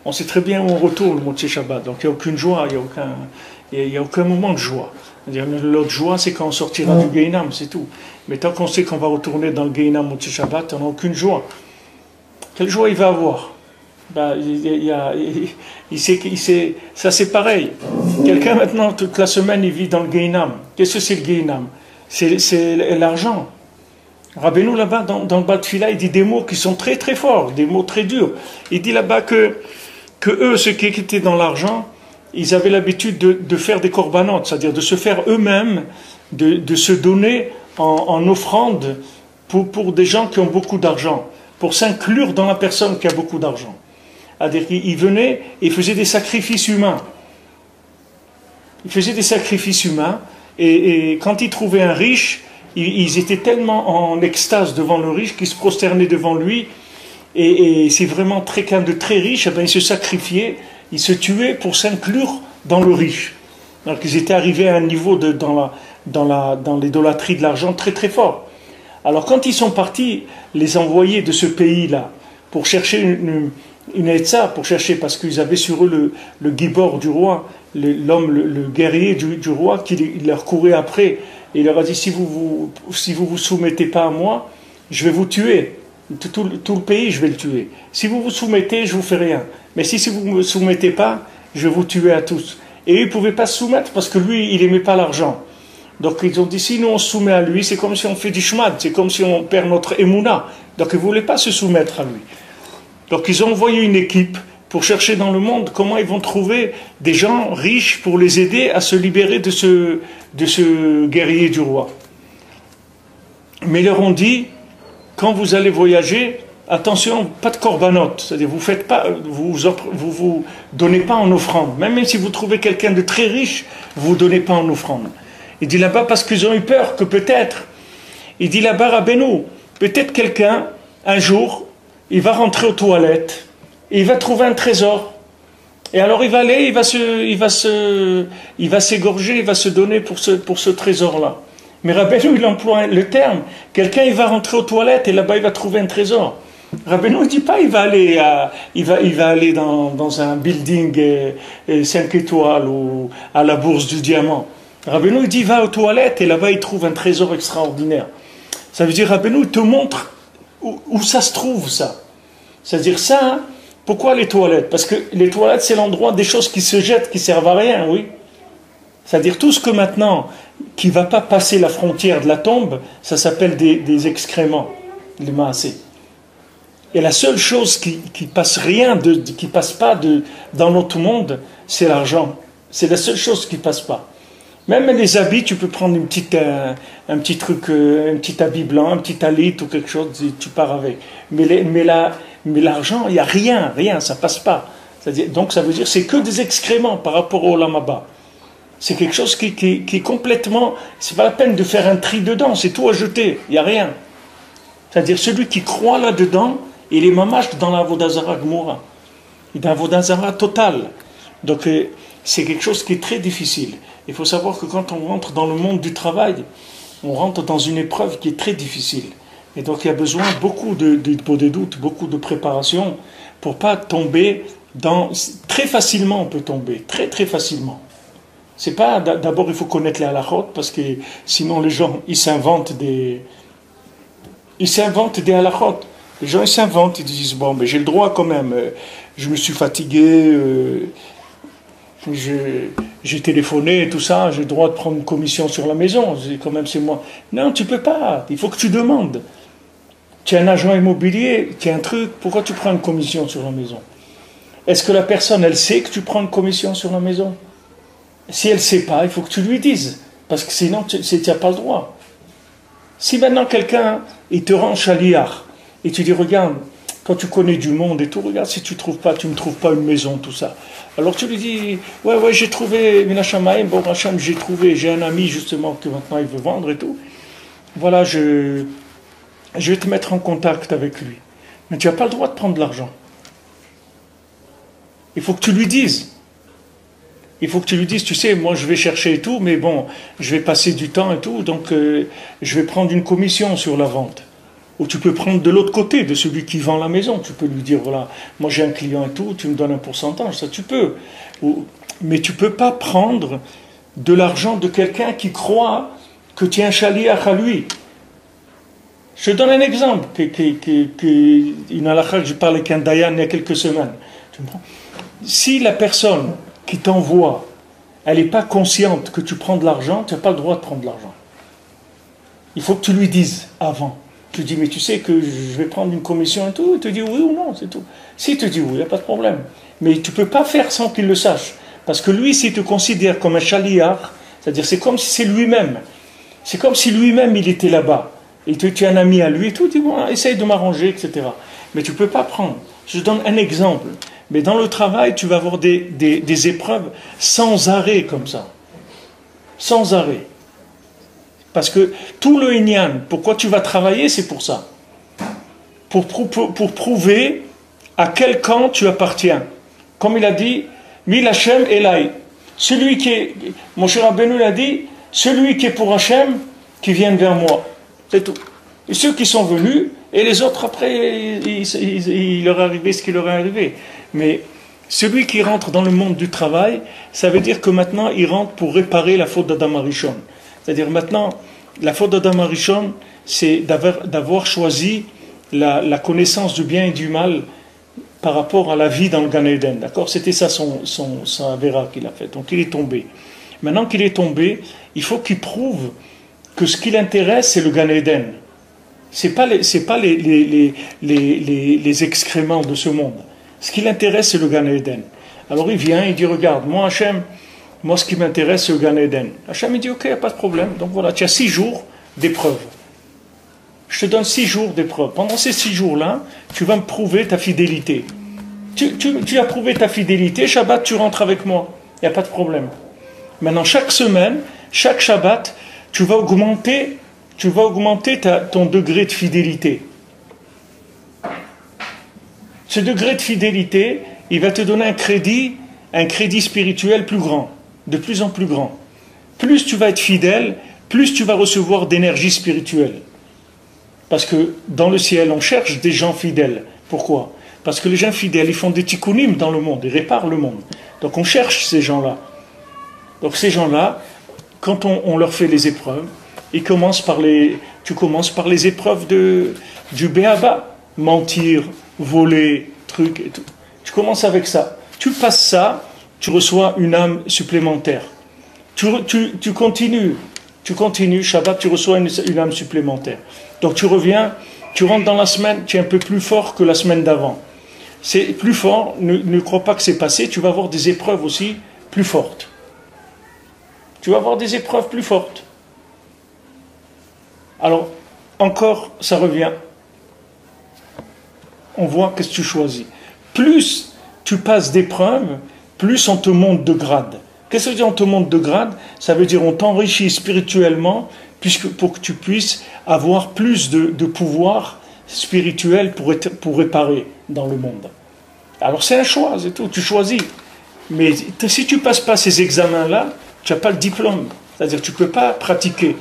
on sait très bien où on retourne, Motsé Shabbat. Donc il n'y a aucune joie, il y a aucun moment de joie. L'autre joie, c'est quand on sortira du Gehinam, c'est tout. Mais tant qu'on sait qu'on va retourner dans le Gehinam Motsé Shabbat, on n'a aucune joie. Quelle joie il va avoir? Ben, ça c'est pareil. Quelqu'un maintenant, toute la semaine, il vit dans le Gehinam. Qu'est-ce que c'est le Gehinam? C'est l'argent. Rabbeinu là-bas, dans le Bat-Fila, il dit des mots qui sont très très forts, des mots très durs. Il dit là-bas que eux, ceux qui étaient dans l'argent, ils avaient l'habitude de faire des corbanotes, c'est-à-dire de se faire eux-mêmes, de se donner en offrande pour des gens qui ont beaucoup d'argent, pour s'inclure dans la personne qui a beaucoup d'argent. C'est-à-dire qu'ils venaient et faisaient des sacrifices humains. Ils faisaient des sacrifices humains, et quand ils trouvaient un riche, ils étaient tellement en extase devant le riche qu'ils se prosternaient devant lui, et c'est vraiment quelqu'un de très riche, et bien ils se sacrifiaient, ils se tuaient pour s'inclure dans le riche. Donc ils étaient arrivés à un niveau dans l'idolâtrie de l'argent très très fort. Alors quand ils sont partis, les envoyés de ce pays-là, pour chercher une etza, pour chercher, parce qu'ils avaient sur eux le gibor du roi, le guerrier du roi, qui leur courait après, et il leur a dit, si vous vous soumettez pas à moi, je vais vous tuer. Tout le pays, je vais le tuer. Si vous vous soumettez, je vous fais rien. Mais si vous ne me soumettez pas, je vais vous tuer à tous. Et eux, ils ne pouvaient pas se soumettre parce que lui, il n'aimait pas l'argent. Donc ils ont dit, si nous on se soumet à lui, c'est comme si on fait du shmad, c'est comme si on perd notre émouna. Donc ils ne voulaient pas se soumettre à lui. Donc ils ont envoyé une équipe pour chercher dans le monde comment ils vont trouver des gens riches pour les aider à se libérer de ce guerrier du roi. Mais ils leur ont dit, quand vous allez voyager, attention, pas de korbanot, c'est-à-dire vous donnez pas en offrande. Même si vous trouvez quelqu'un de très riche, vous donnez pas en offrande. Il dit là-bas parce qu'ils ont eu peur que peut-être, il dit là-bas Rabbeinu, peut-être quelqu'un, un jour, il va rentrer aux toilettes, et il va trouver un trésor. Et alors il va aller, il va s'égorger, il va se donner pour ce trésor-là. Mais Rabbeinu, il emploie le terme, quelqu'un il va rentrer aux toilettes et là-bas il va trouver un trésor. Rabbeinu ne dit pas il va aller dans un building 5 étoiles ou à la bourse du diamant. Rabbeinu il dit il va aux toilettes et là-bas il trouve un trésor extraordinaire. Ça veut dire Rabbeinu il te montre où ça se trouve ça. C'est-à-dire ça, pourquoi les toilettes? Parce que les toilettes c'est l'endroit des choses qui se jettent, qui servent à rien, oui. C'est-à-dire tout ce que maintenant, qui ne va pas passer la frontière de la tombe, ça s'appelle des excréments, les maasés. Et la seule chose qui passe qui passe pas dans notre monde, c'est l'argent. C'est la seule chose qui passe pas. Même les habits, tu peux prendre un petit truc, un petit habit blanc, un petit talit ou quelque chose, tu pars avec. Mais l'argent, il n'y a rien, ça passe pas. Donc ça veut dire c'est que des excréments par rapport au lamaba. C'est quelque chose qui est complètement... C'est pas la peine de faire un tri dedans, c'est tout à jeter, il n'y a rien. C'est-à-dire celui qui croit là-dedans, il est mamash dans la Vodazara Gmoura. Il est dans la Vodazara totale. Donc c'est quelque chose qui est très difficile. Il faut savoir que quand on rentre dans le monde du travail, on rentre dans une épreuve qui est très difficile. Et donc il y a besoin beaucoup de doutes, beaucoup de préparation pour pas tomber dans... Très facilement on peut tomber, très très facilement. C'est pas, d'abord il faut connaître les halachot, parce que sinon les gens, ils s'inventent des halachot. Les gens, ils s'inventent, ils disent, bon, mais j'ai le droit quand même, je me suis fatigué, j'ai téléphoné et tout ça, j'ai le droit de prendre une commission sur la maison, quand même c'est moi. Non, tu peux pas, il faut que tu demandes. Tu es un agent immobilier, tu as un truc, pourquoi tu prends une commission sur la maison? Est-ce que la personne, elle sait que tu prends une commission sur la maison? Si elle ne sait pas, il faut que tu lui dises, parce que sinon tu n'as pas le droit. Si maintenant quelqu'un, il te rend chaliard, et tu dis, regarde, quand tu connais du monde et tout, regarde si tu ne me trouves pas une maison, tout ça. Alors tu lui dis, ouais, j'ai trouvé, Minashamaim, bon Hachem, j'ai un ami justement que maintenant il veut vendre et tout. Voilà, je vais te mettre en contact avec lui. Mais tu n'as pas le droit de prendre de l'argent. Il faut que tu lui dises. Il faut que tu lui dises, tu sais, moi je vais chercher et tout, mais bon, je vais passer du temps et tout, donc je vais prendre une commission sur la vente. Ou tu peux prendre de l'autre côté, de celui qui vend la maison. Tu peux lui dire, voilà, moi j'ai un client et tout, tu me donnes un pourcentage, ça tu peux. Mais tu ne peux pas prendre de l'argent de quelqu'un qui croit que tu es un chaliach à lui. Je te donne un exemple, une halakha que je parlais avec un dayan il y a quelques semaines. Si la personne qui t'envoie, elle n'est pas consciente que tu prends de l'argent, tu n'as pas le droit de prendre de l'argent. Il faut que tu lui dises avant. Tu dis, mais tu sais que je vais prendre une commission et tout, il te dit oui ou non, c'est tout. S'il te dit oui, il n'y a pas de problème. Mais tu ne peux pas faire sans qu'il le sache. Parce que lui, s'il te considère comme un chaliach, c'est-à-dire c'est comme si c'est lui-même. C'est comme si lui-même il était là-bas. Et tu es un ami à lui et tout, tu dis, bon, essaye de m'arranger, etc. Mais tu ne peux pas prendre. Je te donne un exemple. Mais dans le travail, tu vas avoir des épreuves sans arrêt comme ça. Sans arrêt. Parce que tout le Inyan, pourquoi tu vas travailler, c'est pour ça. Pour prouver à quel camp tu appartiens. Comme il a dit, Mil Hashem Elai. Celui qui est, mon cher Rabbeinu l'a dit, celui qui est pour Hashem, qui vienne vers moi. C'est tout. Et ceux qui sont venus, et les autres après, il leur est arrivé ce qui leur est arrivé. Mais celui qui rentre dans le monde du travail, ça veut dire que maintenant, il rentre pour réparer la faute d'Adam Arishon. C'est-à-dire maintenant, la faute d'Adam Arishon, c'est d'avoir choisi la connaissance du bien et du mal par rapport à la vie dans le Gan Eden. D'accord? C'était ça son avéra qu'il a fait. Donc il est tombé. Maintenant qu'il est tombé, il faut qu'il prouve que ce qui l'intéresse, c'est le Gan Eden. Ce n'est pas les excréments de ce monde. Ce qui l'intéresse, c'est le Gan Eden. Alors il vient, il dit, regarde, moi Hachem, moi ce qui m'intéresse, c'est le Gan Eden. Hachem, il dit, ok, pas de problème. Donc voilà, tu as 6 jours d'épreuve. Je te donne 6 jours d'épreuve. Pendant ces 6 jours-là, tu vas me prouver ta fidélité. Tu as prouvé ta fidélité, Shabbat, tu rentres avec moi. Il n'y a pas de problème. Maintenant, chaque semaine, chaque Shabbat, tu vas augmenter ton degré de fidélité. Ce degré de fidélité, il va te donner un crédit spirituel plus grand, de plus en plus grand. Plus tu vas être fidèle, plus tu vas recevoir d'énergie spirituelle. Parce que dans le ciel, on cherche des gens fidèles. Pourquoi? Parce que les gens fidèles, ils font des tikkunim dans le monde, ils réparent le monde. Donc on cherche ces gens-là. Donc ces gens-là, quand on leur fait les épreuves, tu commences par les épreuves du béaba, mentir, voler, trucs et tout. Tu commences avec ça. Tu passes ça, tu reçois une âme supplémentaire. Tu continues, Shabbat, tu reçois une âme supplémentaire. Donc tu reviens, tu rentres dans la semaine, tu es un peu plus fort que la semaine d'avant. C'est plus fort, ne crois pas que c'est passé, tu vas avoir des épreuves aussi plus fortes. Tu vas avoir des épreuves plus fortes. Alors, encore, ça revient. On voit qu'est-ce que tu choisis. Plus tu passes d'épreuves, plus on te monte de grade. Qu'est-ce que ça veut dire on te monte de grade? Ça veut dire on t'enrichit spirituellement pour que tu puisses avoir plus de pouvoir spirituel pour réparer dans le monde. Alors c'est un choix, c'est tout, tu choisis. Mais si tu ne passes pas ces examens-là, tu n'as pas le diplôme. C'est-à-dire que tu ne peux pas pratiquer.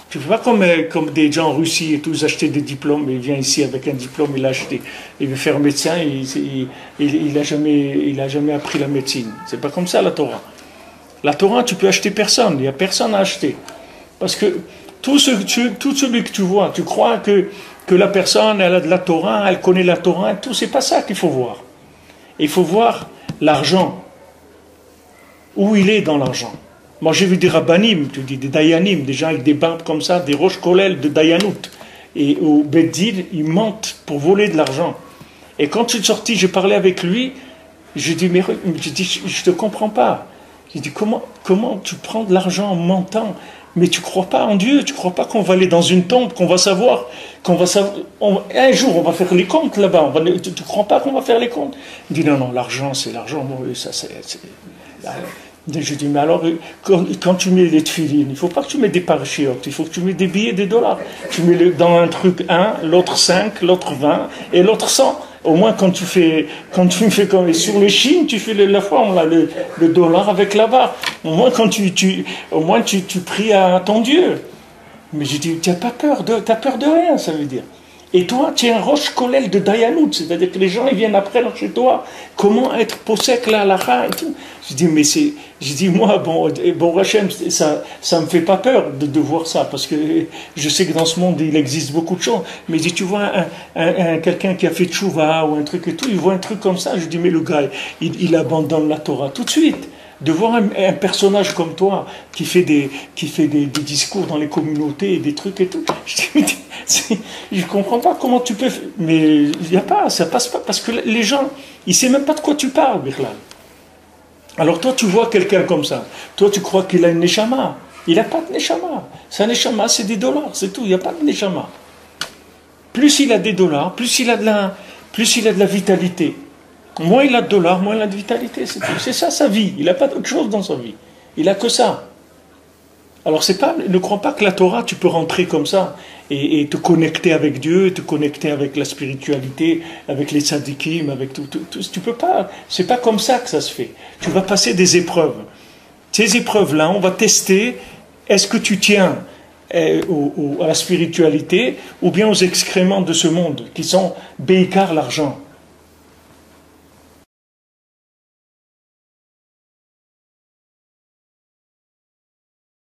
Tu ne fais pas comme des gens en Russie et tous acheter des diplômes, et il vient ici avec un diplôme, il l'a acheté. Il veut faire médecin, il n'a jamais appris la médecine. C'est pas comme ça la Torah. La Torah, tu peux acheter personne, il n'y a personne à acheter. Parce que tout celui que tu vois, tu crois que la personne, elle a de la Torah, elle connaît la Torah, tout, c'est pas ça qu'il faut voir. Il faut voir l'argent. Où il est dans l'argent. Moi j'ai vu des rabbanim, tu dis des dayanim, des gens avec des barbes comme ça, des roches kolel de dayanout. Et au Beddin, ils mentent pour voler de l'argent. Et quand je suis sorti, j'ai parlé avec lui, je dis, mais je ne te comprends pas. Je dis, comment tu prends de l'argent en mentant? Mais tu ne crois pas en Dieu, tu ne crois pas qu'on va aller dans une tombe, qu'on va savoir, un jour on va faire les comptes là-bas, tu ne crois pas qu'on va faire les comptes? Il dit, non, l'argent c'est l'argent, ça c'est... Je dis, mais alors, quand tu mets les tefilines, il ne faut pas que tu mets des parachiotes, il faut que tu mets des billets, des dollars. Tu mets dans un truc 1, l'autre 5, l'autre 20 et l'autre 100. Au moins, quand tu fais comme sur les chines, tu fais la forme, là, le dollar avec la barre. Au moins, tu pries à ton Dieu. Mais je dis, t'as peur de rien, ça veut dire. Et toi, tu es un roche collèle de Dayanout, c'est-à-dire que les gens ils viennent après chez toi. Comment être possèque la halakha et tout. Je dis, mais c'est. Je dis, moi, bon Hachem, ça me fait pas peur de voir ça, parce que je sais que dans ce monde, il existe beaucoup de choses. Mais je dis, tu vois, quelqu'un qui a fait tchouva ou un truc et tout, il voit un truc comme ça, je dis, mais le gars, il abandonne la Torah tout de suite. De voir un personnage comme toi qui fait des discours dans les communautés et des trucs et tout, je comprends pas comment tu peux. Mais il y a pas, ça passe pas parce que les gens, ils savent même pas de quoi tu parles, Birlal. Alors toi, tu vois quelqu'un comme ça. Toi, tu crois qu'il a une neshama. Il n'a pas de neshama. Sa neshama, c'est des dollars, c'est tout. Il n'y a pas de neshama. Plus il a des dollars, plus il a de la vitalité. Moins il a de dollars, moins il a de vitalité. C'est ça sa vie. Il n'a pas d'autre chose dans sa vie. Il n'a que ça. Alors ne crois pas que la Torah, tu peux rentrer comme ça et te connecter avec Dieu, te connecter avec la spiritualité, avec les tzadikim, avec tout. Tu peux pas. C'est pas comme ça que ça se fait. Tu vas passer des épreuves. Ces épreuves-là, on va tester. Est-ce que tu tiens à la spiritualité ou bien aux excréments de ce monde qui sont béikar l'argent?